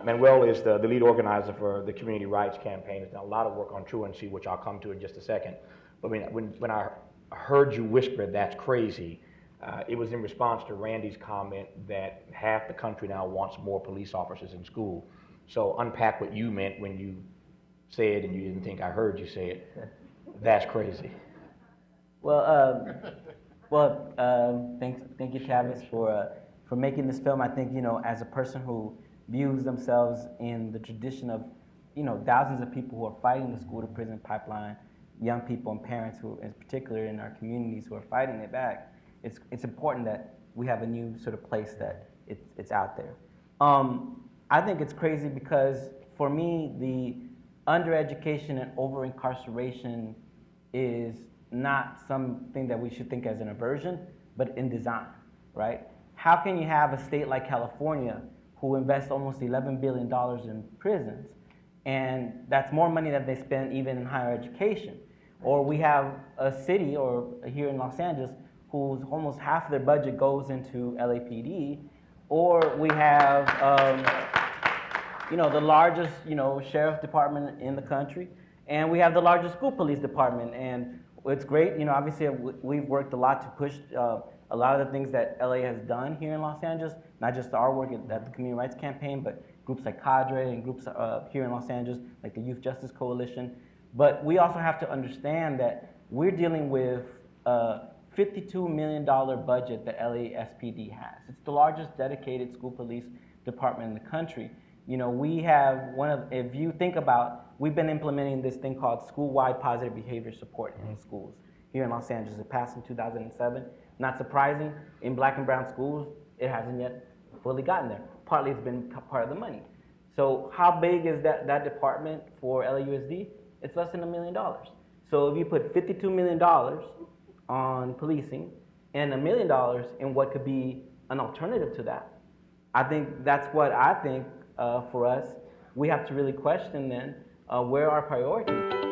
Manuel is the lead organizer for the Community Rights Campaign. He's done a lot of work on truancy, which I'll come to in just a second. But when I heard you whisper, "That's crazy," it was in response to Randy's comment that half the country now wants more police officers in school. So unpack what you meant when you said, and you didn't think I heard you say it, "That's crazy." Well, thank you, Tavis, for making this film. I think, as a person who views themselves in the tradition of, thousands of people who are fighting the school-to-prison pipeline, young people and parents who, in particular in our communities, who are fighting it back, it's important that we have a new sort of place that it's out there. I think it's crazy because, for me, the undereducation and over-incarceration is not something that we should think as an aversion, but in design, right? How can you have a state like California who invests almost $11 billion in prisons, and that's more money than they spend even in higher education? Or we have a city, or here in Los Angeles, whose almost half of their budget goes into LAPD, or we have the largest sheriff department in the country, and we have the largest school police department. And it's great, obviously we've worked a lot to push a lot of the things that LA has done here in Los Angeles, not just our work at the Community Rights Campaign, but groups like Cadre and groups here in Los Angeles, like the Youth Justice Coalition. But we also have to understand that we're dealing with a $52 million budget that LASPD has. It's the largest dedicated school police department in the country. We have if you think about, we've been implementing this thing called school-wide positive behavior support in schools here in Los Angeles. It passed in 2007. Not surprising, in Black and brown schools, it hasn't yet fully gotten there. Partly it's been part of the money. So how big is that department for LAUSD? It's less than $1 million. So if you put $52 million on policing and $1 million in what could be an alternative to that, I think that's what I think for us, we have to really question then where our priorities.